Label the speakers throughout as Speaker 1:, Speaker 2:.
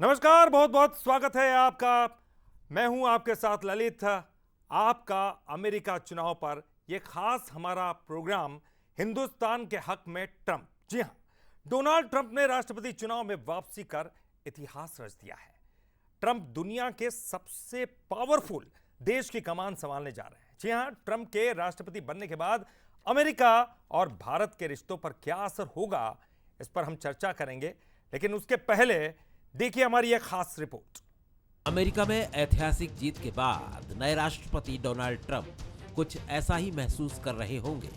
Speaker 1: नमस्कार, बहुत बहुत स्वागत है आपका। मैं हूं आपके साथ ललित। आपका अमेरिका चुनाव पर यह खास हमारा प्रोग्राम हिंदुस्तान के हक में ट्रंप। जी हां, डोनाल्ड ट्रंप ने राष्ट्रपति चुनाव में वापसी कर इतिहास रच दिया है। ट्रंप दुनिया के सबसे पावरफुल देश की कमान संभालने जा रहे हैं। जी हां, ट्रंप के राष्ट्रपति बनने के बाद अमेरिका और भारत के रिश्तों पर क्या असर होगा, इस पर हम चर्चा करेंगे। लेकिन उसके पहले देखिए हमारी यह खास रिपोर्ट।
Speaker 2: अमेरिका में ऐतिहासिक जीत के बाद नए राष्ट्रपति डोनाल्ड ट्रंप कुछ ऐसा ही महसूस कर रहे होंगे।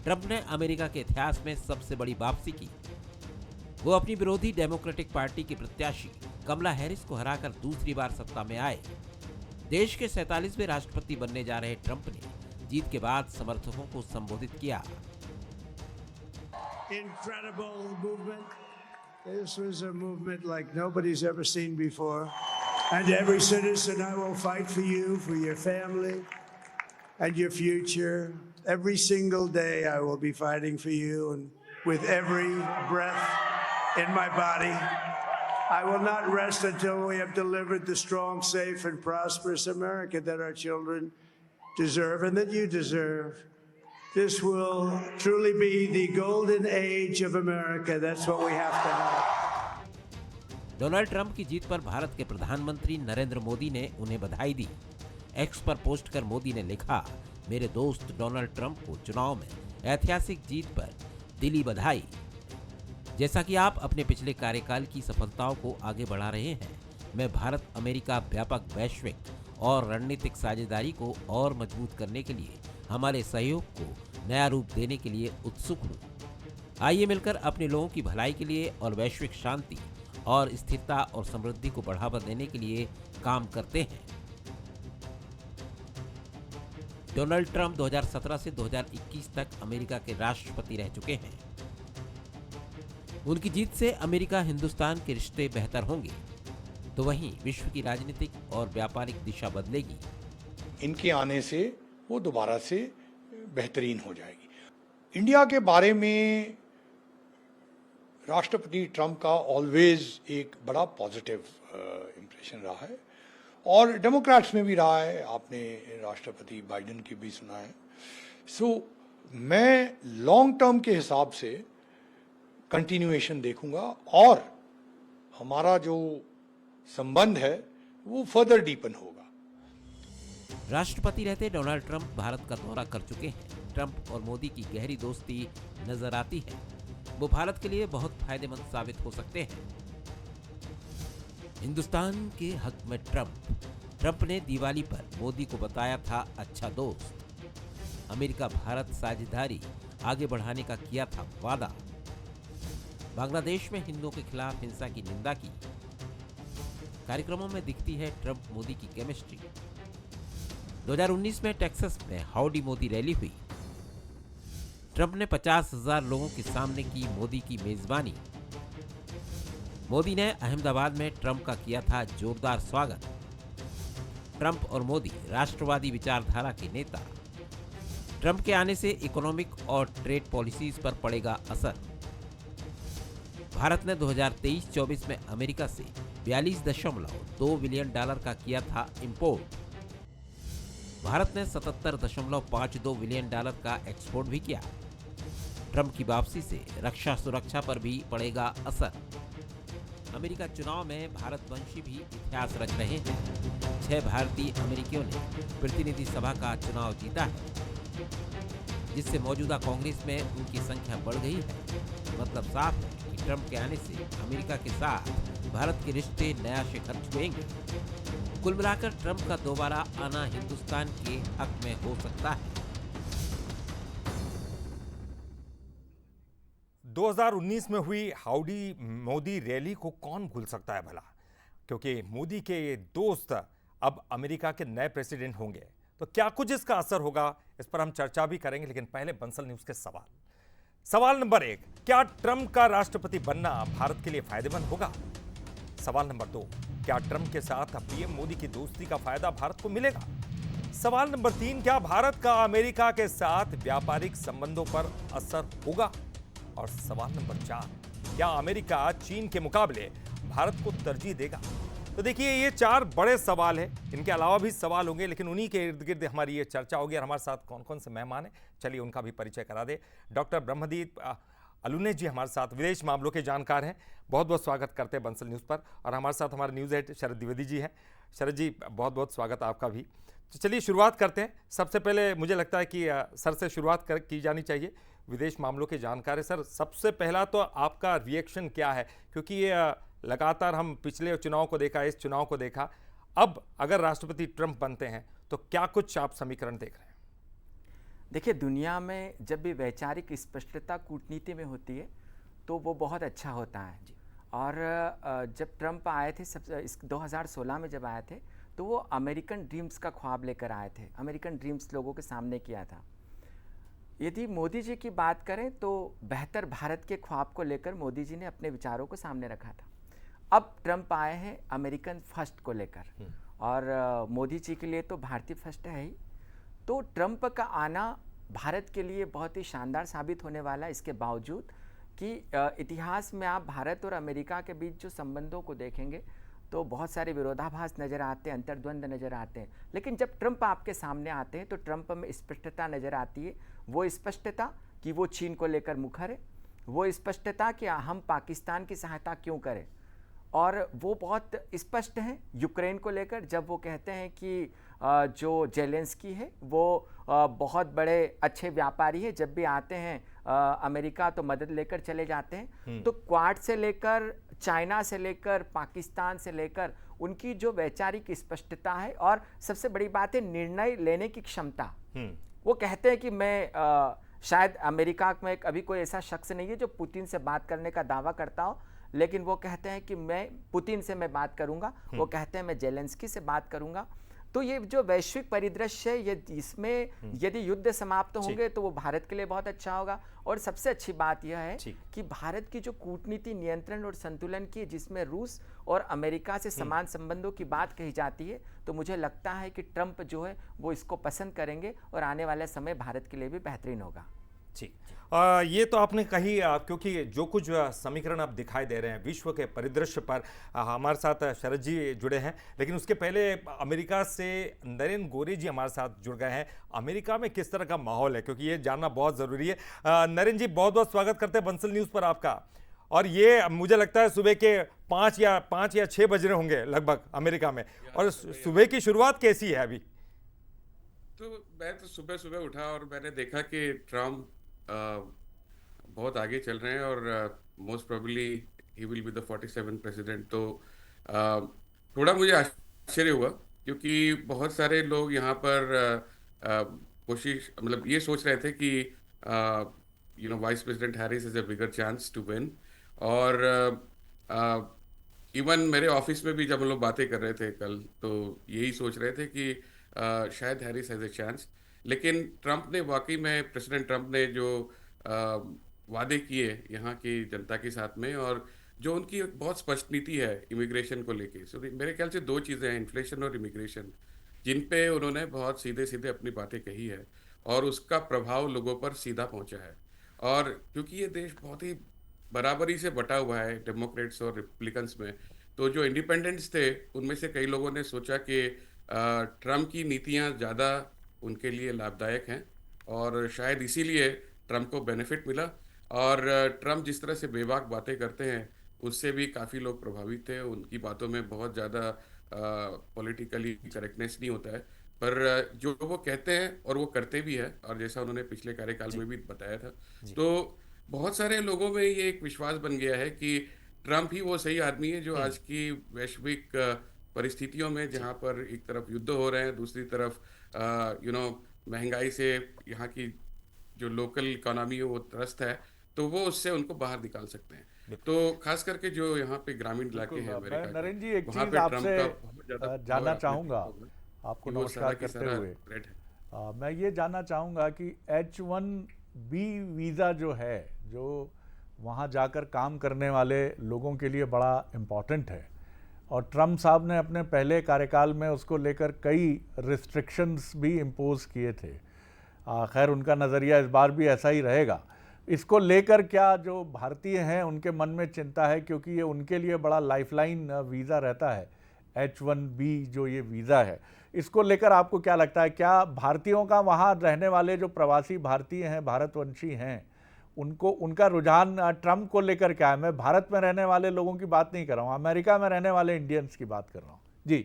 Speaker 2: ट्रंप ने अमेरिका के इतिहास में सबसे बड़ी वापसी की। वो अपनी विरोधी डेमोक्रेटिक पार्टी की प्रत्याशी कमला हैरिस को हराकर दूसरी बार सत्ता में आए। देश के 47वें राष्ट्रपति बनने जा रहे ट्रंप ने जीत के बाद समर्थकों को संबोधित किया।
Speaker 3: Incredible movement. This was a movement like nobody's ever seen before. And every citizen, I will fight for you, for your family, and your future. Every single day, I will be fighting for you, and with every breath in my body, I will not rest until we have delivered the strong, safe, and prosperous America that our children deserve and that you deserve. This will truly be the golden age of America. That's what we have to have.
Speaker 2: Donald Trump की जीत पर भारत के प्रधानमंत्री नरेंद्र मोदी ने उन्हें बधाई दी। X पर post कर मोदी ने लिखा, मेरे दोस्त डोनाल्ड ट्रंप को चुनाव में ऐतिहासिक जीत पर दिली बधाई। जैसा कि आप अपने पिछले कार्यकाल की सफलताओं को आगे बढ़ा रहे हैं, मैं भारत अमेरिका व्यापक वैश्विक और रणनीतिक साझेदारी को और मजबूत करने के लिए हमारे सहयोग को नया रूप देने के लिए उत्सुक हूँ। आइए मिलकर अपने लोगों की भलाई के लिए और वैश्विक शांति और स्थिरता और समृद्धि को बढ़ावा देने के लिए काम करते हैं। डोनाल्ड ट्रंप 2017 से 2021 तक अमेरिका के राष्ट्रपति रह चुके हैं। उनकी जीत से अमेरिका हिंदुस्तान के रिश्ते बेहतर होंगे, तो वहीं विश्व की राजनीतिक और व्यापारिक दिशा बदलेगी।
Speaker 4: इनके आने से वो दोबारा से बेहतरीन हो जाएगी। इंडिया के बारे में राष्ट्रपति ट्रंप का ऑलवेज एक बड़ा पॉजिटिव इम्प्रेशन रहा है और डेमोक्रेट्स में भी रहा है। आपने राष्ट्रपति बाइडेन की भी सुना है। मैं लॉन्ग टर्म के हिसाब से कंटिन्यूएशन देखूंगा और हमारा जो संबंध है वो फर्दर डीपन होगा।
Speaker 2: राष्ट्रपति रहते डोनाल्ड ट्रंप भारत का दौरा कर चुके हैं। ट्रंप और मोदी की गहरी दोस्ती नजर आती है। वो भारत के लिए बहुत फायदेमंद साबित हो सकते हैं। हिंदुस्तान के हक में ट्रंप ने दिवाली पर मोदी को बताया था अच्छा दोस्त। अमेरिका भारत साझेदारी आगे बढ़ाने का किया था वादा। बांग्लादेश में हिंदुओं के खिलाफ हिंसा की निंदा की। कार्यक्रमों में दिखती है ट्रंप मोदी की केमिस्ट्री। 2019 में टेक्सास में हाउडी मोदी रैली हुई। ट्रंप ने 50,000 लोगों के सामने की मोदी की मेजबानी। मोदी ने अहमदाबाद में ट्रंप का किया था जोरदार स्वागत। ट्रंप और मोदी राष्ट्रवादी विचारधारा के नेता। ट्रंप के आने से इकोनॉमिक और ट्रेड पॉलिसीज पर पड़ेगा असर। भारत ने 2023-24 में अमेरिका से $42.2 बिलियन का किया था इंपोर्ट। भारत ने $77.52 बिलियन का एक्सपोर्ट भी किया। ट्रंप की वापसी से रक्षा सुरक्षा पर भी पड़ेगा असर। अमेरिका चुनाव में भारतवंशी भी इतिहास रच रहे हैं। 6 भारतीय अमेरिकियों ने प्रतिनिधि सभा का चुनाव जीता है, जिससे मौजूदा कांग्रेस में उनकी संख्या बढ़ गई है। मतलब साफ है कि ट्रंप के आने से अमेरिका के साथ भारत के रिश्ते नया शिखर छुएंगे। कुल मिलाकर ट्रंप का दोबारा आना हिंदुस्तान के हक में हो सकता है।
Speaker 1: 2019 में हुई हाउडी मोदी रैली को कौन भूल सकता है भला, क्योंकि मोदी के दोस्त अब अमेरिका के नए प्रेसिडेंट होंगे। तो क्या कुछ इसका असर होगा, इस पर हम चर्चा भी करेंगे। लेकिन पहले बंसल न्यूज के सवाल नंबर 1, क्या ट्रंप का राष्ट्रपति बनना भारत के लिए फायदेमंद होगा? सवाल नंबर 2, क्या ट्रंप के साथ पीएम मोदी की दोस्ती का फायदा भारत को मिलेगा? सवाल नंबर 3, क्या भारत का अमेरिका के साथ व्यापारिक संबंधों पर असर होगा? और सवाल नंबर 4, क्या अमेरिका चीन के मुकाबले भारत को तरजीह देगा? तो देखिए, ये 4 बड़े सवाल हैं। इनके अलावा भी सवाल होंगे, लेकिन उन्हीं के इर्द गिर्द हमारी ये चर्चा होगी। और हमारे साथ कौन कौन से मेहमान हैं, चलिए उनका भी परिचय करा दे। डॉक्टर ब्रह्मदीप अलूने जी हमारे साथ विदेश मामलों के जानकार हैं, बहुत बहुत स्वागत करते हैं बंसल न्यूज़ पर। और हमारे साथ हमारे न्यूज़ हेड शरद द्विवेदी जी हैं। शरद जी, बहुत बहुत स्वागत आपका भी। तो चलिए शुरुआत करते हैं। सबसे पहले मुझे लगता है कि सर से शुरुआत की जानी चाहिए, विदेश मामलों के जानकार है। सर, सबसे पहला तो आपका रिएक्शन क्या है, क्योंकि ये लगातार हम पिछले चुनाव को देखा, इस चुनाव को देखा, अब अगर राष्ट्रपति ट्रंप बनते हैं तो क्या कुछ आप समीकरण देख रहे हैं?
Speaker 5: देखिए, दुनिया में जब भी वैचारिक स्पष्टता कूटनीति में होती है तो वो बहुत अच्छा होता है। और जब ट्रंप आए थे, सब 2016 में जब आए थे, तो वो अमेरिकन ड्रीम्स का ख्वाब लेकर आए थे। अमेरिकन ड्रीम्स लोगों के सामने किया था। यदि मोदी जी की बात करें तो बेहतर भारत के ख्वाब को लेकर मोदी जी ने अपने विचारों को सामने रखा था। अब ट्रंप आए हैं अमेरिकन फर्स्ट को लेकर, और मोदी जी के लिए तो भारतीय फर्स्ट है ही। तो ट्रंप का आना भारत के लिए बहुत ही शानदार साबित होने वाला है, इसके बावजूद कि इतिहास में आप भारत और अमेरिका के बीच जो संबंधों को देखेंगे तो बहुत सारे विरोधाभास नज़र आते हैं, अंतर्द्वंद नज़र आते हैं। लेकिन जब ट्रंप आपके सामने आते हैं तो ट्रंप में स्पष्टता नज़र आती है। वो स्पष्टता कि वो चीन को लेकर मुखर है, वो स्पष्टता कि हम पाकिस्तान की सहायता क्यों करें, और वो बहुत स्पष्ट हैं यूक्रेन को लेकर, जब वो कहते हैं कि जो जेलेंस्की है वो बहुत बड़े अच्छे व्यापारी है, जब भी आते हैं अमेरिका तो मदद लेकर चले जाते हैं। तो क्वाड से लेकर, चाइना से लेकर, पाकिस्तान से लेकर उनकी जो वैचारिक स्पष्टता है, और सबसे बड़ी बात है निर्णय लेने की क्षमता। वो कहते हैं कि मैं शायद अमेरिका में अभी कोई ऐसा शख्स नहीं है जो पुतिन से बात करने का दावा करता हो, लेकिन वो कहते हैं कि मैं पुतिन से मैं बात करूंगा, वो कहते हैं मैं जेलेंस्की से बात करूंगा। तो ये जो वैश्विक परिदृश्य है, ये इसमें यदि युद्ध समाप्त होंगे तो वो भारत के लिए बहुत अच्छा होगा। और सबसे अच्छी बात यह है कि भारत की जो कूटनीति नियंत्रण और संतुलन की, जिसमें रूस और अमेरिका से समान संबंधों की बात कही जाती है, तो मुझे लगता है कि ट्रंप जो है वो इसको पसंद करेंगे और आने वाले समय भारत के लिए भी बेहतरीन होगा।
Speaker 1: जी, ये तो आपने कही, क्योंकि जो कुछ समीकरण अब दिखाई दे रहे हैं विश्व के परिदृश्य पर, हमारे साथ शरद जी जुड़े हैं। लेकिन उसके पहले अमेरिका से नरेंद्र गोरे जी हमारे साथ जुड़ गए हैं। अमेरिका में किस तरह का माहौल है, क्योंकि ये जानना बहुत ज़रूरी है। नरेंद्र जी, बहुत बहुत स्वागत करते हैं बंसल न्यूज़ पर आपका। और ये मुझे लगता है सुबह के 5 या 6 बज रहे होंगे लगभग अमेरिका में, और सुबह की शुरुआत कैसी है अभी?
Speaker 6: तो मैं तो सुबह सुबह उठा और मैंने देखा कि ट्रम्प बहुत आगे चल रहे हैं और most probably he will be the 47th president. तो थोड़ा मुझे आश्चर्य हुआ, क्योंकि बहुत सारे लोग यहाँ पर कोशिश मतलब ये सोच रहे थे कि vice president Harris is a bigger chance to win. और इवन मेरे ऑफिस में भी जब हम लोग बातें कर रहे थे कल, तो यही सोच रहे थे कि शायद हैरिस हैज़ अ चांस। लेकिन ट्रंप ने वाकई में, प्रेसिडेंट ट्रंप ने जो वादे किए यहाँ की जनता के साथ में, और जो उनकी बहुत स्पष्ट नीति है इमिग्रेशन को लेके, सो मेरे ख्याल से 2 चीज़ें हैं, इन्फ्लेशन और इमिग्रेशन, जिन पे उन्होंने बहुत सीधे सीधे अपनी बातें कही है, और उसका प्रभाव लोगों पर सीधा पहुँचा है। और क्योंकि ये देश बहुत ही बराबरी से बटा हुआ है डेमोक्रेट्स और रिपब्लिकन्स में, तो जो इंडिपेंडेंट्स थे उनमें से कई लोगों ने सोचा कि ट्रंप की नीतियाँ ज़्यादा उनके लिए लाभदायक हैं, और शायद इसीलिए ट्रंप को बेनिफिट मिला। और ट्रंप जिस तरह से बेबाक बातें करते हैं उससे भी काफ़ी लोग प्रभावित थे। उनकी बातों में बहुत ज़्यादा पॉलिटिकली करेक्टनेस नहीं होता है, पर जो वो कहते हैं और वो करते भी है, और जैसा उन्होंने पिछले कार्यकाल में भी बताया था, तो बहुत सारे लोगों में ये एक विश्वास बन गया है कि ट्रंप ही वो सही आदमी है जो आज की वैश्विक परिस्थितियों में, जहाँ पर एक तरफ युद्ध हो रहे हैं, दूसरी तरफ महंगाई से यहाँ की जो लोकल इकोनॉमी है वो त्रस्त है, तो वो उससे उनको बाहर निकाल सकते हैं। तो खास करके जो यहाँ पे ग्रामीण इलाके हैं अमेरिका के,
Speaker 7: नरेंद्र जी, एक चीज आपसे जानना चाहूँगा, आपको नमस्कार करते हुए मैं ये जानना चाहूँगा कि H1B वीज़ा जो है, जो वहाँ जाकर काम करने वाले लोगों के लिए बड़ा इम्पॉर्टेंट है, और ट्रंप साहब ने अपने पहले कार्यकाल में उसको लेकर कई रिस्ट्रिक्शंस भी इम्पोज किए थे। खैर उनका नज़रिया इस बार भी ऐसा ही रहेगा। इसको लेकर क्या जो भारतीय हैं उनके मन में चिंता है, क्योंकि ये उनके लिए बड़ा लाइफलाइन वीज़ा रहता है, H1B जो ये वीज़ा है, इसको लेकर आपको क्या लगता है? क्या भारतीयों का वहाँ रहने वाले जो प्रवासी भारतीय हैं, भारतवंशी हैं, उनको उनका रुझान ट्रंप को लेकर क्या है? मैं भारत में रहने वाले लोगों की बात नहीं कर रहा हूँ, अमेरिका में रहने वाले इंडियंस की बात कर रहा हूँ जी।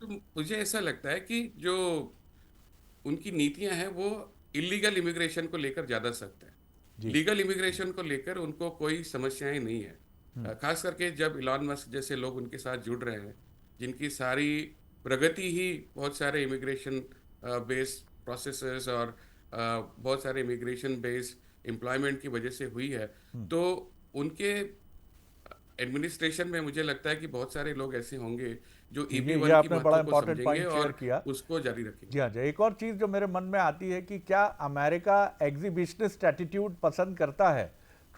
Speaker 6: तो मुझे ऐसा लगता है कि जो उनकी नीतियां हैं वो इलीगल इमिग्रेशन को लेकर ज़्यादा सख्त है। लीगल इमिग्रेशन को लेकर उनको कोई समस्याएं नहीं है। खास करके जब इलॉन मस्क जैसे लोग उनके साथ जुड़ रहे हैं, जिनकी सारी प्रगति ही बहुत सारे इमिग्रेशन बेस्ड प्रोसेसेस और बहुत सारे इमिग्रेशन बेस्ड एम्प्लॉयमेंट की वजह से हुई है, तो उनके एडमिनिस्ट्रेशन में मुझे लगता है कि बहुत सारे लोग ऐसे होंगे जो
Speaker 7: ये
Speaker 6: EB1 की
Speaker 7: आपने बड़ा
Speaker 6: बातों को
Speaker 7: इंपॉर्टेंट
Speaker 6: समझेंगे
Speaker 7: पॉइंट शेयर
Speaker 6: और
Speaker 7: किया।
Speaker 6: उसको जारी रखेंगे।
Speaker 7: जी हाँ जी, एक और चीज़ जो मेरे मन में आती है कि क्या अमेरिका एग्जीबिशनिस्ट एटीट्यूड पसंद करता है,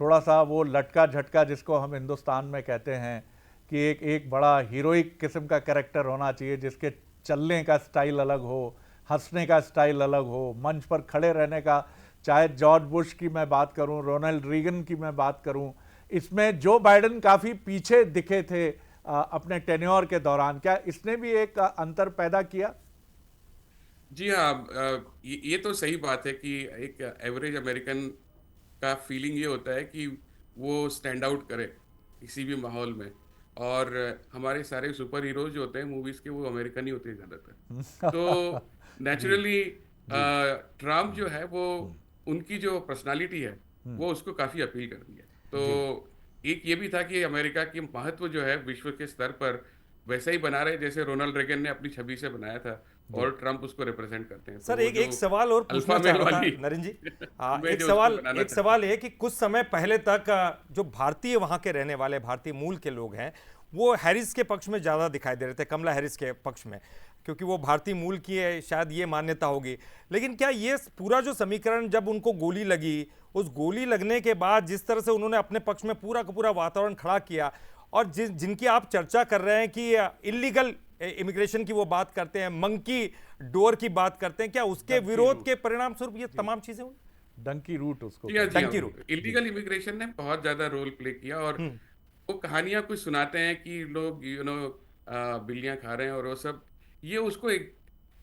Speaker 7: थोड़ा सा वो लटका झटका जिसको हम हिंदुस्तान में कहते हैं कि एक बड़ा हीरोइक किस्म का कैरेक्टर होना चाहिए, जिसके चलने का स्टाइल अलग हो, हंसने का स्टाइल अलग हो, मंच पर खड़े रहने का, चाहे जॉर्ज बुश की मैं बात करूं, रोनाल्ड रीगन की मैं बात करूं, इसमें जो बाइडेन काफ़ी पीछे दिखे थे अपने टेन्योर के दौरान, क्या इसने भी एक अंतर पैदा किया?
Speaker 6: जी हाँ, ये तो सही बात है कि एक एवरेज अमेरिकन का फीलिंग ये होता है कि वो स्टैंड आउट करे किसी भी माहौल में, और हमारे सारे सुपर हीरोज जो होते हैं मूवीज के वो अमेरिकन ही होते हैं ज़्यादातर। तो नेचुरली ट्रम्प जो है वो उनकी जो पर्सनालिटी है वो उसको काफ़ी अपील करती है। तो एक ये भी था कि अमेरिका की महत्व जो है विश्व के स्तर पर वैसा ही बना रहे जैसे रोनाल्ड रेगन ने अपनी छवि से बनाया था, और ट्रम्प उसको रिप्रेजेंट करते हैं।
Speaker 1: सर
Speaker 6: तो
Speaker 1: एक सवाल और पूछना चाह रहा था नरेंद्र जी। एक सवाल है कि कुछ समय पहले तक जो भारतीय वहां के रहने वाले भारतीय मूल के लोग हैं वो हैरिस के पक्ष में ज़्यादा दिखाई दे रहे थे, कमला हैरिस के पक्ष में, क्योंकि वो भारतीय मूल की है, शायद ये मान्यता होगी। लेकिन क्या ये पूरा जो समीकरण, जब उनको गोली लगी, उस गोली लगने के बाद जिस तरह से उन्होंने अपने पक्ष में पूरा का पूरा वातावरण खड़ा किया, और जिनकी आप चर्चा कर रहे हैं कि इलीगल इमिग्रेशन की वो बात करते हैं, मंकी डोर की बात करते हैं, क्या उसके विरोध के परिणाम स्वरूप ये तमाम चीजें हुई?
Speaker 7: डंकी रूट उसको,
Speaker 6: डंकी रूट इलीगल इमिग्रेशन ने बहुत ज्यादा रोल प्ले किया, और वो कहानियां कुछ सुनाते हैं कि लोग बिल्लियां खा रहे हैं और वो सब, ये उसको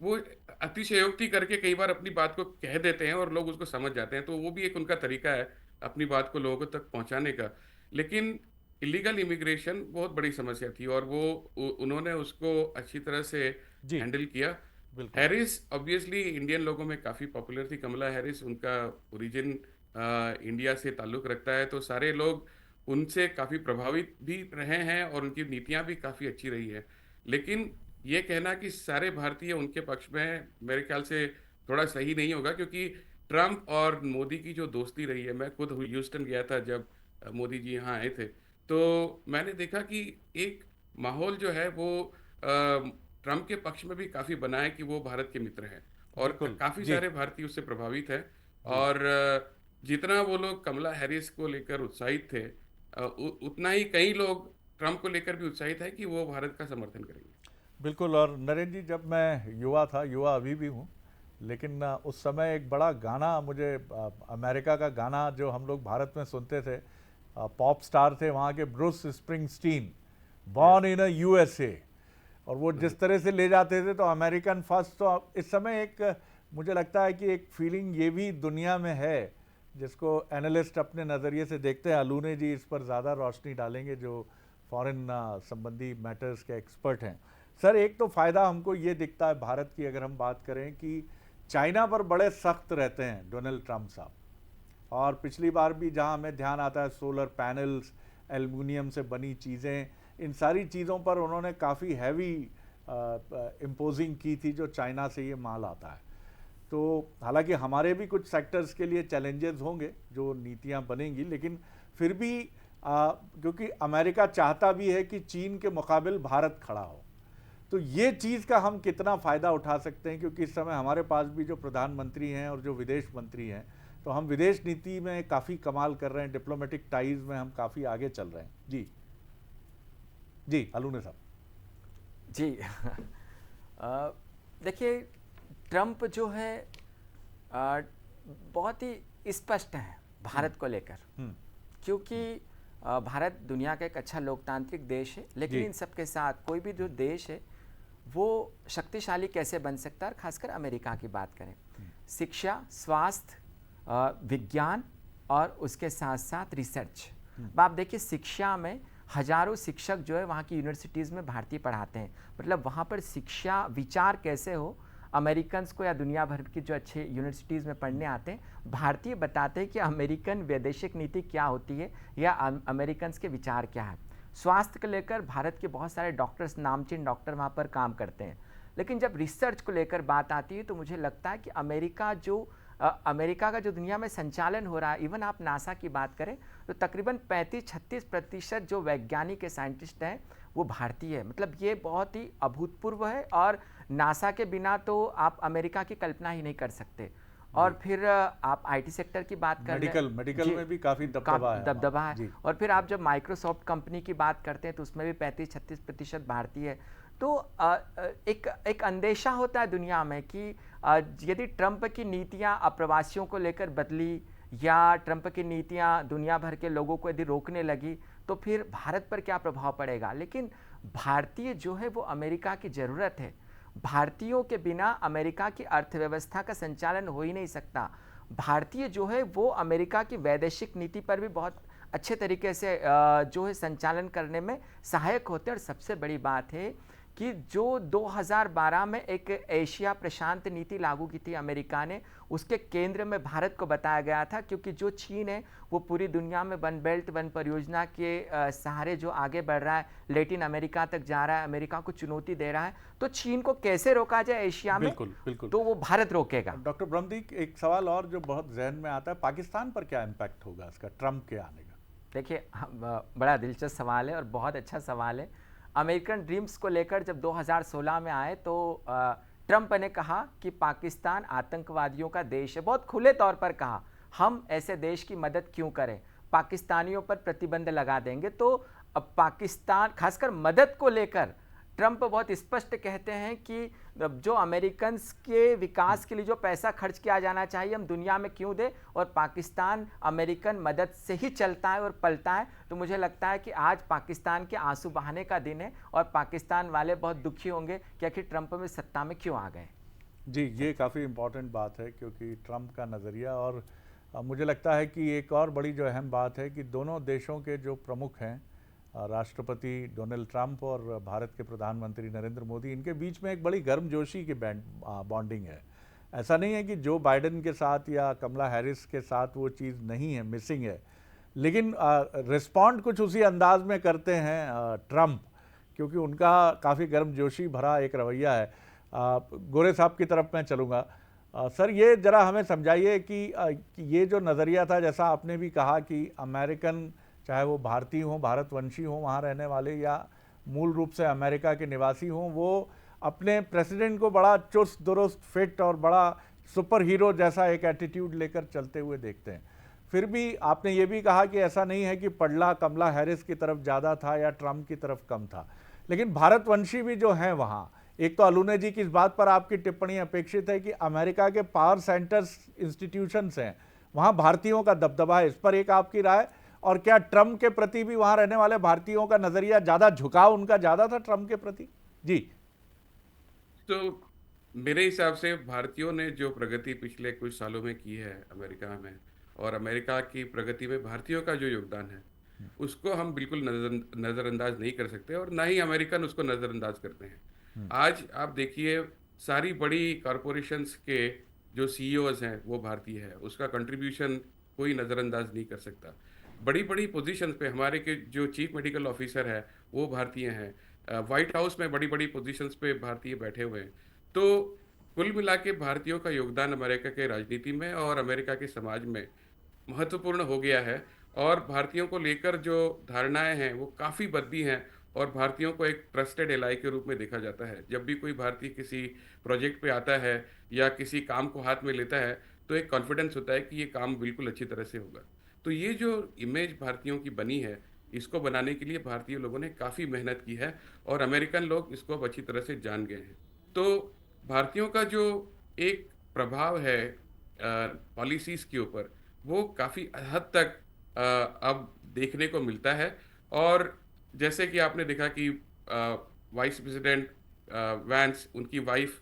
Speaker 6: वो अतिशयोक्ति करके कई बार अपनी बात को कह देते हैं और लोग उसको समझ जाते हैं। तो वो भी एक उनका तरीका है अपनी बात को लोगों तक पहुंचाने का। लेकिन इलीगल इमिग्रेशन बहुत बड़ी समस्या थी और वो उन्होंने उसको अच्छी तरह से हैंडल किया। हैरिस ऑब्वियसली इंडियन लोगों में काफ़ी पॉपुलर थी। कमला हैरिस, उनका ओरिजिन इंडिया से ताल्लुक़ रखता है, तो सारे लोग उनसे काफ़ी प्रभावित भी रहे हैं और उनकी नीतियां भी काफ़ी अच्छी रही है। लेकिन ये कहना कि सारे भारतीय उनके पक्ष में, मेरे ख्याल से थोड़ा सही नहीं होगा, क्योंकि ट्रम्प और मोदी की जो दोस्ती रही है, मैं खुद ह्यूस्टन गया था जब मोदी जी यहाँ आए थे, तो मैंने देखा कि एक माहौल जो है वो ट्रम्प के पक्ष में भी काफ़ी बना है कि वो भारत के मित्र हैं, और काफ़ी सारे भारतीय उससे प्रभावित हैं। और जितना वो लोग कमला हैरिस को लेकर उत्साहित थे, उतना ही कई लोग ट्रम्प को लेकर भी उत्साहित है कि वो भारत का समर्थन करेंगे।
Speaker 7: बिल्कुल। और नरेंद्र जी, जब मैं युवा था, युवा अभी भी हूँ, लेकिन उस समय एक बड़ा गाना, मुझे अमेरिका का गाना जो हम लोग भारत में सुनते थे, पॉप स्टार थे वहाँ के Bruce Springsteen, born in USA, और वो जिस तरह से ले जाते थे तो अमेरिकन फर्स्ट। तो इस समय एक, मुझे लगता है कि एक फीलिंग ये भी दुनिया में है जिसको एनालिस्ट अपने नज़रिए से देखते हैं। अलूने जी इस पर ज़्यादा रोशनी डालेंगे, जो फॉरेन संबंधी मैटर्स के एक्सपर्ट हैं। सर, एक तो फ़ायदा हमको ये दिखता है भारत की, अगर हम बात करें, कि चाइना पर बड़े सख्त रहते हैं डोनाल्ड ट्रंप साहब, और पिछली बार भी जहां हमें ध्यान आता है, सोलर पैनल्स, एल्युमिनियम से बनी चीज़ें, इन सारी चीज़ों पर उन्होंने काफ़ी हैवी इम्पोजिंग की थी जो चाइना से ये माल आता है। तो हालांकि हमारे भी कुछ सेक्टर्स के लिए चैलेंजेस होंगे जो नीतियां बनेंगी, लेकिन फिर भी क्योंकि अमेरिका चाहता भी है कि चीन के मुकाबिल भारत खड़ा हो, तो ये चीज़ का हम कितना फ़ायदा उठा सकते हैं, क्योंकि इस समय हमारे पास भी जो प्रधानमंत्री हैं और जो विदेश मंत्री हैं, तो हम विदेश नीति में काफ़ी कमाल कर रहे हैं, डिप्लोमेटिक टाइज में हम काफ़ी आगे चल रहे हैं। जी जी, अलूने साहब।
Speaker 5: जी देखिए, ट्रंप जो है बहुत ही स्पष्ट हैं भारत को लेकर, क्योंकि भारत दुनिया का एक अच्छा लोकतांत्रिक देश है, लेकिन इन सब के साथ कोई भी जो देश है वो शक्तिशाली कैसे बन सकता है, और खासकर अमेरिका की बात करें, शिक्षा, स्वास्थ्य, विज्ञान और उसके साथ साथ रिसर्च। आप देखिए शिक्षा में हजारों शिक्षक जो है वहाँ की यूनिवर्सिटीज़ में भारतीय पढ़ाते हैं, मतलब वहाँ पर शिक्षा विचार कैसे हो, अमेरिकन्स को या दुनिया भर की जो अच्छे यूनिवर्सिटीज़ में पढ़ने आते हैं भारतीय बताते हैं कि अमेरिकन वैदेशिक नीति क्या होती है या अमेरिकन्स के विचार क्या है। स्वास्थ्य को लेकर भारत के बहुत सारे डॉक्टर्स, नामचीन डॉक्टर वहाँ पर काम करते हैं, लेकिन जब रिसर्च को लेकर बात आती है तो मुझे लगता है कि अमेरिका का जो दुनिया में संचालन हो रहा है, इवन आप नासा की बात करें तो तकरीबन 35-36% जो वैज्ञानिक के साइंटिस्ट हैं वो भारतीय है। मतलब ये बहुत ही अभूतपूर्व है, और नासा के बिना तो आप अमेरिका की कल्पना ही नहीं कर सकते। और फिर आप आईटी सेक्टर की बात कर
Speaker 7: मेडिकल में भी काफ़ी दबदबा है।
Speaker 5: और फिर आप जब माइक्रोसॉफ्ट कंपनी की बात करते हैं तो उसमें भी 35-36% भारतीय है। तो एक अंदेशा होता है दुनिया में कि यदि ट्रंप की नीतियां अप्रवासियों को लेकर बदली या ट्रंप की नीतियां दुनिया भर के लोगों को यदि रोकने लगी तो फिर भारत पर क्या प्रभाव पड़ेगा। लेकिन भारतीय जो है वो अमेरिका की ज़रूरत है। भारतीयों के बिना अमेरिका की अर्थव्यवस्था का संचालन हो ही नहीं सकता। भारतीय जो है वो अमेरिका की वैदेशिक नीति पर भी बहुत अच्छे तरीके से जो है संचालन करने में सहायक होते हैं। और सबसे बड़ी बात है कि जो 2012 में एक एशिया प्रशांत नीति लागू की थी अमेरिका ने, उसके केंद्र में भारत को बताया गया था, क्योंकि जो चीन है वो पूरी दुनिया में वन बेल्ट वन परियोजना के सहारे जो आगे बढ़ रहा है, लेटिन अमेरिका तक जा रहा है, अमेरिका को चुनौती दे रहा है, तो चीन को कैसे रोका जाए एशिया में,
Speaker 7: बिल्कुल।
Speaker 5: तो वो भारत रोकेगा।
Speaker 7: डॉक्टर ब्रह्मदीप, एक सवाल और जो बहुत जहन में आता है, पाकिस्तान पर क्या इम्पैक्ट होगा इसका ट्रंप के आने का?
Speaker 5: देखिए बड़ा दिलचस्प सवाल है और बहुत अच्छा सवाल है। अमेरिकन ड्रीम्स को लेकर जब 2016 में आए तो ट्रंप ने कहा कि पाकिस्तान आतंकवादियों का देश है। बहुत खुले तौर पर कहा, हम ऐसे देश की मदद क्यों करें, पाकिस्तानियों पर प्रतिबंध लगा देंगे। तो अब पाकिस्तान, खासकर मदद को लेकर ट्रंप बहुत स्पष्ट कहते हैं कि जो अमेरिकन्स के विकास के लिए जो पैसा खर्च किया जाना चाहिए हम दुनिया में क्यों दें, और पाकिस्तान अमेरिकन मदद से ही चलता है और पलता है। तो मुझे लगता है कि आज पाकिस्तान के आंसू बहाने का दिन है और पाकिस्तान वाले बहुत दुखी होंगे कि आखिर ट्रंप में सत्ता में क्यों आ गए।
Speaker 7: जी, ये काफ़ी इम्पोर्टेंट बात है, क्योंकि ट्रंप का नज़रिया, और मुझे लगता है कि एक और बड़ी जो अहम बात है कि दोनों देशों के जो प्रमुख हैं, राष्ट्रपति डोनाल्ड ट्रंप और भारत के प्रधानमंत्री नरेंद्र मोदी, इनके बीच में एक बड़ी गर्मजोशी की बॉन्डिंग है। ऐसा नहीं है कि जो बाइडेन के साथ या कमला हैरिस के साथ वो चीज़ नहीं है, मिसिंग है, लेकिन रिस्पॉन्ड कुछ उसी अंदाज में करते हैं ट्रंप, क्योंकि उनका काफ़ी गर्मजोशी भरा एक रवैया है। गोरे साहब की तरफ मैं चलूँगा। सर, ये ज़रा हमें समझाइए कि ये जो नज़रिया था, जैसा आपने भी कहा कि अमेरिकन, चाहे वो भारतीय हों, भारतवंशी हों, वहाँ रहने वाले, या मूल रूप से अमेरिका के निवासी हों, वो अपने प्रेसिडेंट को बड़ा चुस्त दुरुस्त, फिट और बड़ा सुपर हीरो जैसा एक एटीट्यूड लेकर चलते हुए देखते हैं। फिर भी आपने ये भी कहा कि ऐसा नहीं है कि पडला कमला हैरिस की तरफ ज़्यादा था या ट्रंप की तरफ कम था, लेकिन भारतवंशी भी जो हैं वहाँ, एक तो अलूने जी की इस बात पर आपकी टिप्पणी अपेक्षित है कि अमेरिका के पावर सेंटर्स, इंस्टीट्यूशंस हैं, वहाँ भारतीयों का दबदबा है, इस पर एक आपकी राय। और क्या ट्रंप के प्रति भी वहां रहने वाले भारतीयों का नजरिया ज्यादा, झुकाव उनका ज्यादा था ट्रंप के प्रति? जी,
Speaker 6: तो मेरे हिसाब से भारतीयों ने जो प्रगति पिछले कुछ सालों में की है अमेरिका में, और अमेरिका की प्रगति में भारतीयों का जो योगदान है, उसको हम बिल्कुल नज़रअंदाज नहीं कर सकते, और ना ही अमेरिकन उसको नज़रअंदाज करते हैं। आज आप देखिए, सारी बड़ी कॉरपोरेशंस के जो सीईओज हैं वो भारतीय है, उसका कंट्रीब्यूशन कोई नज़रअंदाज नहीं कर सकता। बड़ी बड़ी पोजीशंस पे हमारे के जो चीफ मेडिकल ऑफिसर है वो भारतीय हैं, वाइट हाउस में बड़ी बड़ी पोजीशंस पे भारतीय बैठे हुए हैं। तो कुल मिला के भारतीयों का योगदान अमेरिका के राजनीति में और अमेरिका के समाज में महत्वपूर्ण हो गया है, और भारतीयों को लेकर जो धारणाएं हैं वो काफ़ी बदली हैं, और भारतीयों को एक ट्रस्टेड एलाई के रूप में देखा जाता है। जब भी कोई भारतीय किसी प्रोजेक्ट पे आता है या किसी काम को हाथ में लेता है तो एक कॉन्फिडेंस होता है कि ये काम बिल्कुल अच्छी तरह से होगा। तो ये जो इमेज भारतीयों की बनी है, इसको बनाने के लिए भारतीय लोगों ने काफ़ी मेहनत की है, और अमेरिकन लोग इसको अब अच्छी तरह से जान गए हैं। तो भारतीयों का जो एक प्रभाव है पॉलिसीज़ के ऊपर, वो काफ़ी हद तक अब देखने को मिलता है। और जैसे कि आपने देखा कि वाइस प्रेसिडेंट वैंस, उनकी wife,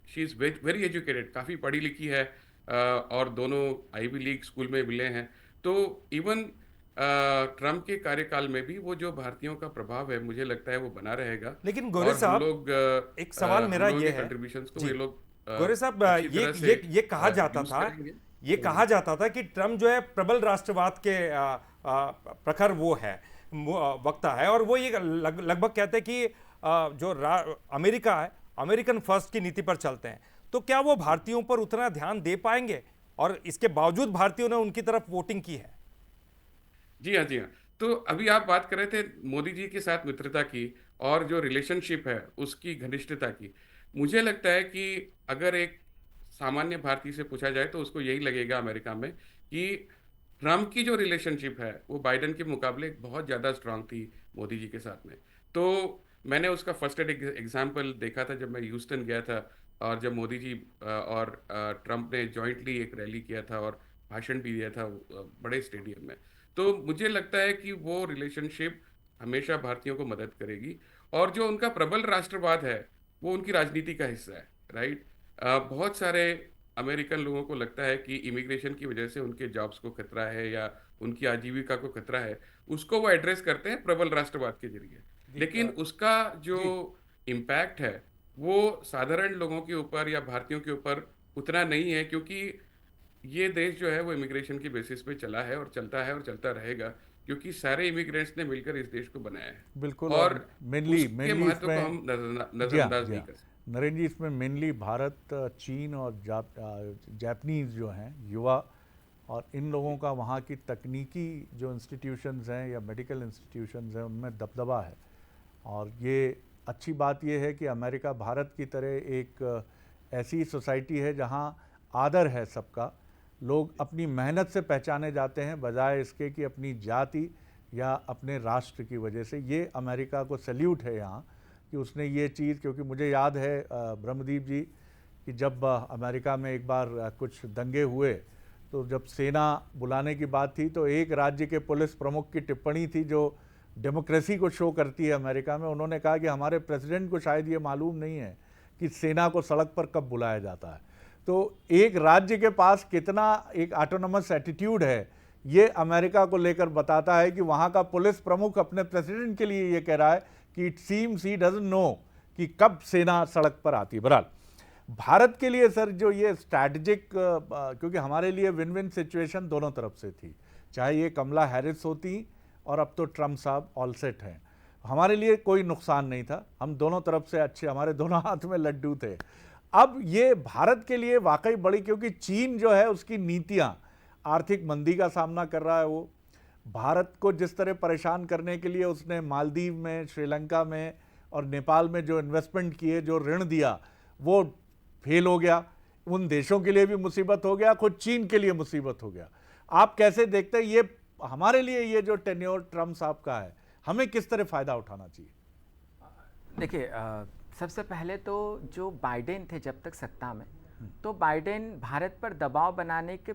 Speaker 6: she is very educated, काफ़ी पढ़ी लिखी है, और दोनों आईवी लीग स्कूल में मिले हैं। तो इवन ट्रम्प के कार्यकाल में भी वो जो भारतीयों का प्रभाव है, मुझे लगता है वो बना रहेगा।
Speaker 1: लेकिन गोरे
Speaker 6: और हम
Speaker 1: साहब,
Speaker 6: लोग
Speaker 1: एक सवाल मेरा ये है
Speaker 6: कंट्रीब्यूशंस को
Speaker 1: जी,
Speaker 6: ये लोग
Speaker 1: गोरे साहब,
Speaker 6: अच्छी तरह से
Speaker 1: ये कहा जाता
Speaker 6: यूज
Speaker 1: था,
Speaker 6: करेंगे।
Speaker 1: ये कहा जाता था कि ट्रम्प जो है प्रबल राष्ट्रवाद के प्रखर वो है, वक्ता है, और वो ये लगभग कहते हैं कि अमेरिका है, अमेरिकन फर्स्ट की नीति पर चलते हैं। तो क्या वो भारतीयों पर उतना ध्यान दे पाएंगे? और इसके बावजूद भारतीयों ने उनकी तरफ वोटिंग की है।
Speaker 6: जी हाँ, जी हाँ। तो अभी आप बात कर रहे थे मोदी जी के साथ मित्रता की और जो रिलेशनशिप है उसकी घनिष्ठता की। मुझे लगता है कि अगर एक सामान्य भारतीय से पूछा जाए तो उसको यही लगेगा अमेरिका में कि ट्रम्प की जो रिलेशनशिप है वो बाइडेन के मुकाबले बहुत ज़्यादा स्ट्रांग थी मोदी जी के साथ में। तो मैंने उसका फर्स्ट एड एग्जाम्पल देखा था जब मैं ह्यूस्टन गया था, और जब मोदी जी और ट्रम्प ने जॉइंटली एक रैली किया था और भाषण भी दिया था बड़े स्टेडियम में। तो मुझे लगता है कि वो रिलेशनशिप हमेशा भारतीयों को मदद करेगी। और जो उनका प्रबल राष्ट्रवाद है वो उनकी राजनीति का हिस्सा है, राइट। बहुत सारे अमेरिकन लोगों को लगता है कि इमिग्रेशन की वजह से उनके जॉब्स को खतरा है या उनकी आजीविका को खतरा है, उसको वो एड्रेस करते हैं प्रबल राष्ट्रवाद के जरिए। लेकिन उसका जो इम्पैक्ट है वो साधारण लोगों के ऊपर या भारतीयों के ऊपर उतना नहीं है, क्योंकि ये देश जो है वो इमिग्रेशन की बेसिस पे चला है और चलता है और चलता रहेगा, क्योंकि सारे इमिग्रेंट्स ने मिलकर इस देश को बनाया है।
Speaker 7: बिल्कुल।
Speaker 6: और
Speaker 7: मेनली
Speaker 6: उसके महत्व को हम नजरअंदाज नहीं कर सकते।
Speaker 7: नरेंद्र जी, इसमें मेनली भारत, चीन और जापानीज जो हैं युवा, और इन लोगों का वहाँ की तकनीकी जो इंस्टीट्यूशंस हैं या मेडिकल इंस्टीट्यूशंस हैं उनमें दबदबा है। और ये अच्छी बात ये है कि अमेरिका भारत की तरह एक ऐसी सोसाइटी है जहाँ आदर है सबका, लोग अपनी मेहनत से पहचाने जाते हैं बजाय इसके कि अपनी जाति या अपने राष्ट्र की वजह से। ये अमेरिका को सैल्यूट है यहाँ कि उसने ये चीज़, क्योंकि मुझे याद है ब्रह्मदीप जी कि जब अमेरिका में एक बार कुछ दंगे हुए तो जब सेना बुलाने की बात थी तो एक राज्य के पुलिस प्रमुख की टिप्पणी थी जो डेमोक्रेसी को शो करती है अमेरिका में। उन्होंने कहा कि हमारे प्रेसिडेंट को शायद ये मालूम नहीं है कि सेना को सड़क पर कब बुलाया जाता है। तो एक राज्य के पास कितना एक ऑटोनमस एटीट्यूड है ये अमेरिका को लेकर बताता है कि वहाँ का पुलिस प्रमुख अपने प्रेसिडेंट के लिए ये कह रहा है कि it seems he doesn't know कि कब सेना सड़क पर आती है। बहरहाल भारत के लिए सर जो ये स्ट्रैटेजिक, क्योंकि हमारे लिए विन विन सिचुएशन दोनों तरफ से थी, चाहे ये कमला हैरिस होती और अब तो ट्रम्प साहब ऑल सेट हैं, हमारे लिए कोई नुकसान नहीं था, हम दोनों तरफ से अच्छे, हमारे दोनों हाथ में लड्डू थे। अब ये भारत के लिए वाकई बड़ी, क्योंकि चीन जो है उसकी नीतियाँ आर्थिक मंदी का सामना कर रहा है, वो भारत को जिस तरह परेशान करने के लिए उसने मालदीव में, श्रीलंका में और नेपाल में जो इन्वेस्टमेंट किए, जो ऋण दिया, वो फेल हो गया। उन देशों के लिए भी मुसीबत हो गया, खुद चीन के लिए मुसीबत हो गया। आप कैसे देखते हैं ये हमारे लिए ये जो टेन्योर ट्रम्प साहब का है, हमें किस तरह फ़ायदा उठाना चाहिए?
Speaker 5: देखिए, सबसे पहले तो जो बाइडेन थे जब तक सत्ता में, तो बाइडेन भारत पर दबाव बनाने के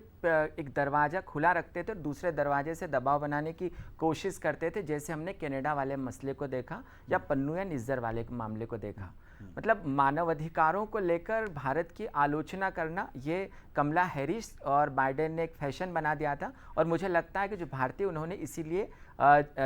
Speaker 5: एक दरवाज़ा खुला रखते थे और दूसरे दरवाजे से दबाव बनाने की कोशिश करते थे, जैसे हमने कनाडा वाले मसले को देखा या पन्नू या निज्जर वाले मामले को देखा। मतलब मानवाधिकारों को लेकर भारत की आलोचना करना ये कमला हैरिस और बाइडेन ने एक फैशन बना दिया था, और मुझे लगता है कि जो भारतीय उन्होंने इसीलिए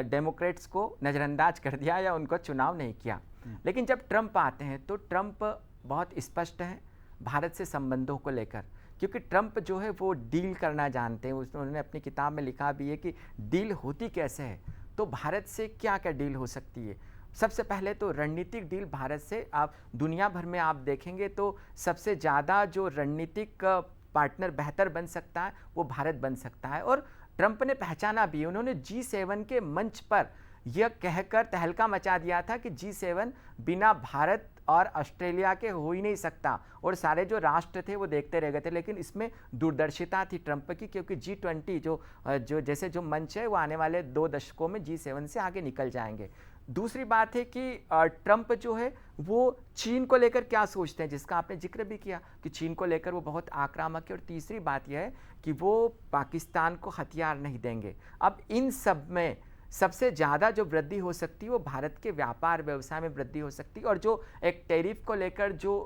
Speaker 5: डेमोक्रेट्स को नज़रअंदाज कर दिया या उनको चुनाव नहीं किया। लेकिन जब ट्रम्प आते हैं तो ट्रम्प बहुत स्पष्ट हैं भारत से संबंधों को लेकर, क्योंकि ट्रम्प जो है वो डील करना जानते हैं। उन्होंने अपनी किताब में लिखा भी है कि डील होती कैसे है, तो भारत से क्या क्या डील हो सकती है। सबसे पहले तो रणनीतिक डील भारत से, आप दुनिया भर में आप देखेंगे तो सबसे ज़्यादा जो रणनीतिक पार्टनर बेहतर बन सकता है वो भारत बन सकता है। और ट्रम्प ने पहचाना भी, उन्होंने G7 के मंच पर यह कहकर तहलका मचा दिया था कि G7 बिना भारत और ऑस्ट्रेलिया के हो ही नहीं सकता, और सारे जो राष्ट्र थे वो देखते रह गए थे। लेकिन इसमें दूरदर्शिता थी ट्रम्प की, क्योंकि G20 जो जैसे जो मंच है वो आने वाले 2 दशकों में G7 से आगे निकल जाएंगे। दूसरी बात है कि ट्रंप जो है वो चीन को लेकर क्या सोचते हैं, जिसका आपने जिक्र भी किया कि चीन को लेकर वो बहुत आक्रामक है। और तीसरी बात यह है कि वो पाकिस्तान को हथियार नहीं देंगे। अब इन सब में सबसे ज़्यादा जो वृद्धि हो सकती है वो भारत के व्यापार व्यवसाय में वृद्धि हो सकती है। और जो एक टैरिफ को लेकर जो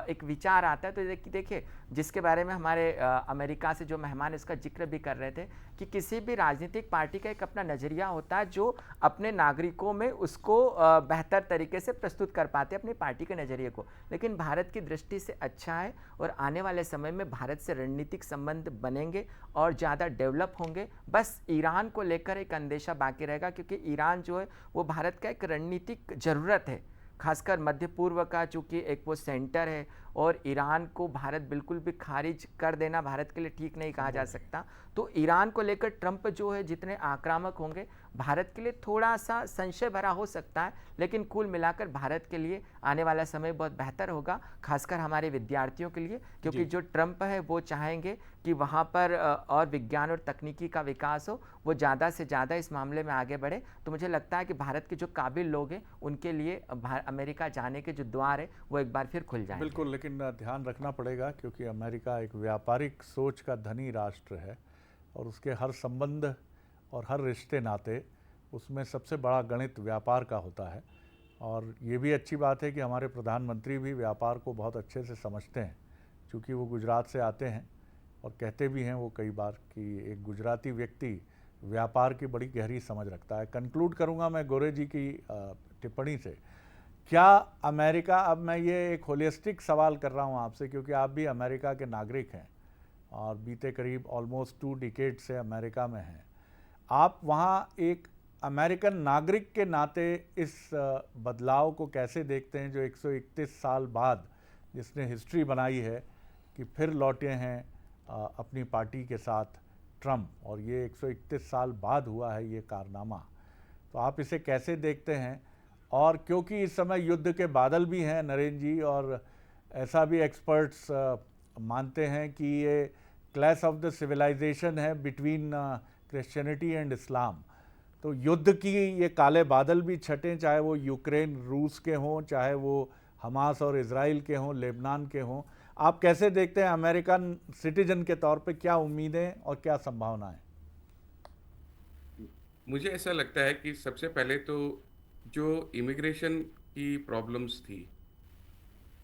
Speaker 5: एक विचार आता है, तो देखिए जिसके बारे में हमारे अमेरिका से जो मेहमान इसका जिक्र भी कर रहे थे कि किसी भी राजनीतिक पार्टी का एक अपना नज़रिया होता है जो अपने नागरिकों में उसको बेहतर तरीके से प्रस्तुत कर पाते हैं अपनी पार्टी के नज़रिए को। लेकिन भारत की दृष्टि से अच्छा है और आने वाले समय में भारत से रणनीतिक संबंध बनेंगे और ज़्यादा डेवलप होंगे। बस ईरान को लेकर एक अंदेशा बाकी रहेगा, क्योंकि ईरान जो है वो भारत का एक रणनीतिक ज़रूरत है, खासकर मध्य पूर्व का, चूँकि एक वो सेंटर है और ईरान को भारत बिल्कुल भी खारिज कर देना भारत के लिए ठीक नहीं कहा जा सकता। तो ईरान को लेकर ट्रंप जो है जितने आक्रामक होंगे भारत के लिए थोड़ा सा संशय भरा हो सकता है, लेकिन कुल मिलाकर भारत के लिए आने वाला समय बहुत बेहतर होगा, खासकर हमारे विद्यार्थियों के लिए, क्योंकि जो ट्रंप है वो चाहेंगे कि वहाँ पर और विज्ञान और तकनीकी का विकास हो, वो ज़्यादा से ज़्यादा इस मामले में आगे बढ़े। तो मुझे लगता है कि भारत के जो काबिल लोग हैं उनके लिए अमेरिका जाने के जो द्वार है वो एक बार फिर खुल जाएंगे।
Speaker 7: बिल्कुल, लेकिन ध्यान रखना पड़ेगा क्योंकि अमेरिका एक व्यापारिक सोच का धनी राष्ट्र है और उसके हर संबंध और हर रिश्ते नाते उसमें सबसे बड़ा गणित व्यापार का होता है। और ये भी अच्छी बात है कि हमारे प्रधानमंत्री भी व्यापार को बहुत अच्छे से समझते हैं, क्योंकि वो गुजरात से आते हैं और कहते भी हैं वो कई बार कि एक गुजराती व्यक्ति व्यापार की बड़ी गहरी समझ रखता है। कंक्लूड करूँगा मैं गोरे जी की टिप्पणी से, क्या अमेरिका, अब मैं ये एक होलिस्टिक सवाल कर रहा हूँ आपसे क्योंकि आप भी अमेरिका के नागरिक हैं और बीते करीब ऑलमोस्ट 2 डिकेड से अमेरिका में हैं, आप वहाँ एक अमेरिकन नागरिक के नाते इस बदलाव को कैसे देखते हैं जो 131 साल बाद जिसने हिस्ट्री बनाई है कि फिर लौटे हैं अपनी पार्टी के साथ ट्रंप, और ये 131 साल बाद हुआ है ये कारनामा, तो आप इसे कैसे देखते हैं? और क्योंकि इस समय युद्ध के बादल भी हैं नरेंद्र जी, और ऐसा भी एक्सपर्ट्स मानते हैं कि ये क्लैश ऑफ द सिविलाइजेशन है बिटवीन क्रिश्चियनिटी एंड इस्लाम, तो युद्ध की ये काले बादल भी छटें, चाहे वो यूक्रेन रूस के हों, चाहे वो हमास और इजराइल के हों, लेबनान के हों, आप कैसे देखते हैं अमेरिकन सिटीजन के तौर पे क्या उम्मीदें और क्या संभावनाएं?
Speaker 6: मुझे ऐसा लगता है कि सबसे पहले तो जो इमिग्रेशन की प्रॉब्लम्स थी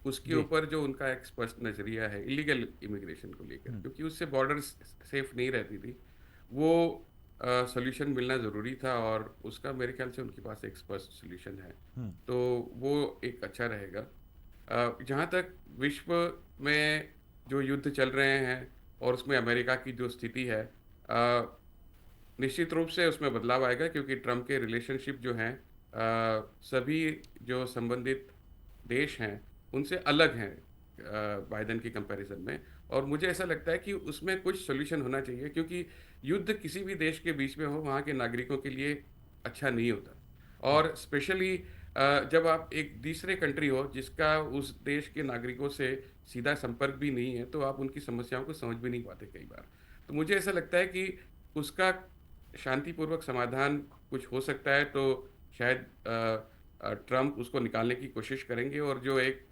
Speaker 6: उसके ऊपर जो उनका एक स्पष्ट नज़रिया है इलीगल इमिग्रेशन को लेकर, क्योंकि उससे बॉर्डर्स सेफ नहीं रहती थी, वो सोल्यूशन मिलना ज़रूरी था और उसका मेरे ख्याल से उनके पास एक स्पष्ट सोल्यूशन है, तो वो एक अच्छा रहेगा। जहाँ तक विश्व में जो युद्ध चल रहे हैं और उसमें अमेरिका की जो स्थिति है, निश्चित रूप से उसमें बदलाव आएगा, क्योंकि ट्रंप के रिलेशनशिप जो हैं सभी जो संबंधित देश हैं उनसे अलग हैं बाइडेन की कंपैरिजन में, और मुझे ऐसा लगता है कि उसमें कुछ सोल्यूशन होना चाहिए, क्योंकि युद्ध किसी भी देश के बीच में हो वहाँ के नागरिकों के लिए अच्छा नहीं होता, और स्पेशली जब आप एक दूसरे कंट्री हो जिसका उस देश के नागरिकों से सीधा संपर्क भी नहीं है, तो आप उनकी समस्याओं को समझ भी नहीं पाते कई बार। तो मुझे ऐसा लगता है कि उसका शांतिपूर्वक समाधान कुछ हो सकता है, तो शायद ट्रंप उसको निकालने की कोशिश करेंगे। और जो एक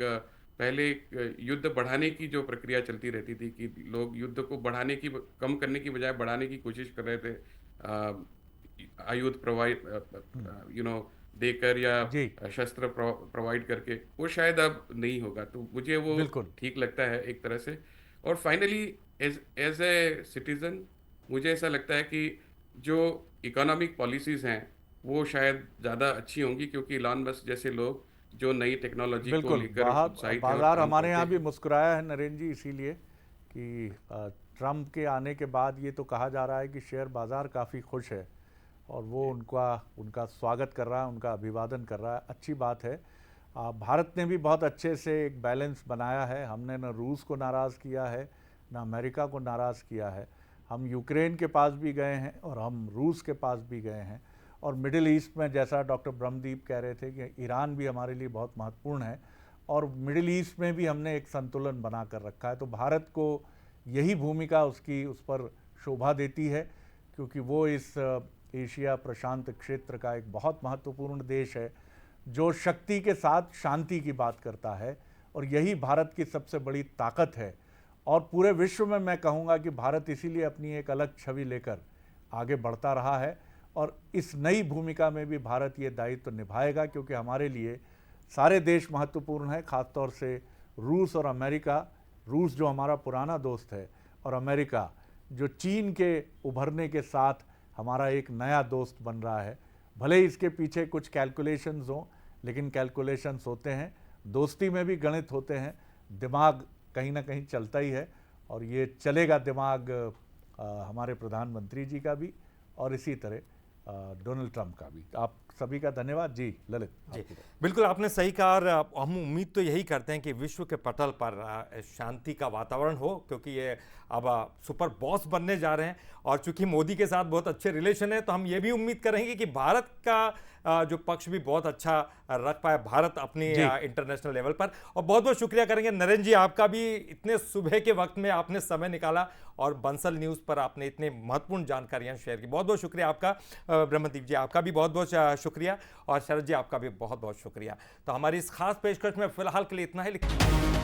Speaker 6: पहले एक युद्ध बढ़ाने की जो प्रक्रिया चलती रहती थी कि लोग युद्ध को बढ़ाने की, कम करने की बजाय बढ़ाने की कोशिश कर रहे थे, आयुध प्रोवाइड देकर या शस्त्र प्रोवाइड करके, वो शायद अब नहीं होगा, तो मुझे वो ठीक लगता है एक तरह से। और फाइनली एज ए सिटीजन मुझे ऐसा लगता है कि जो इकोनॉमिक पॉलिसीज़ हैं वो शायद ज़्यादा अच्छी होंगी, क्योंकि इलॉन मस्क जैसे लोग जो नई टेक्नोलॉजी को लेकर उत्साहित हैं,
Speaker 7: बाजार हमारे यहाँ भी मुस्कुराया है नरेंद्र जी, इसीलिए कि ट्रंप के आने के बाद ये तो कहा जा रहा है कि शेयर बाज़ार काफ़ी खुश है और वो उनका स्वागत कर रहा है, उनका अभिवादन कर रहा है, अच्छी बात है। भारत ने भी बहुत अच्छे से एक बैलेंस बनाया है, हमने न रूस को नाराज़ किया है न अमेरिका को नाराज़ किया है, हम यूक्रेन के पास भी गए हैं और हम रूस के पास भी गए हैं, और मिडिल ईस्ट में जैसा डॉक्टर ब्रह्मदीप कह रहे थे कि ईरान भी हमारे लिए बहुत महत्वपूर्ण है, और मिडिल ईस्ट में भी हमने एक संतुलन बना कर रखा है। तो भारत को यही भूमिका उसकी उस पर शोभा देती है, क्योंकि वो इस एशिया प्रशांत क्षेत्र का एक बहुत महत्वपूर्ण देश है जो शक्ति के साथ शांति की बात करता है, और यही भारत की सबसे बड़ी ताकत है। और पूरे विश्व में मैं कहूँगा कि भारत इसीलिए अपनी एक अलग छवि लेकर आगे बढ़ता रहा है, और इस नई भूमिका में भी भारत ये दायित्व निभाएगा, क्योंकि हमारे लिए सारे देश महत्वपूर्ण हैं, खासतौर से रूस और अमेरिका। रूस जो हमारा पुराना दोस्त है, और अमेरिका जो चीन के उभरने के साथ हमारा एक नया दोस्त बन रहा है। भले ही इसके पीछे कुछ कैलकुलेशंस हों, लेकिन कैलकुलेशंस होते हैं, दोस्ती में भी गणित होते हैं, दिमाग कहीं ना कहीं चलता ही है, और ये चलेगा दिमाग हमारे प्रधानमंत्री जी का भी और इसी तरह डोनाल्ड ट्रंप का भी। आप सभी का धन्यवाद जी। ललित
Speaker 1: जी, बिल्कुल आपने सही कहा, और हम उम्मीद तो यही करते हैं कि विश्व के पटल पर शांति का वातावरण हो, क्योंकि ये अब सुपर बॉस बनने जा रहे हैं, और चूंकि मोदी के साथ बहुत अच्छे रिलेशन है, तो हम ये भी उम्मीद करेंगे कि भारत का जो पक्ष भी बहुत अच्छा रख पाए भारत अपनी इंटरनेशनल लेवल पर। और बहुत बहुत शुक्रिया करेंगे नरेंद्र जी, आपका भी इतने सुबह के वक्त में आपने समय निकाला और बंसल न्यूज़ पर आपने इतने महत्वपूर्ण जानकारियां शेयर की। बहुत बहुत शुक्रिया आपका। ब्रह्मदीप जी आपका भी बहुत बहुत शुक्रिया, और शरद जी आपका भी बहुत बहुत शुक्रिया। तो हमारी इस खास पेशकश में फिलहाल के लिए इतना ही।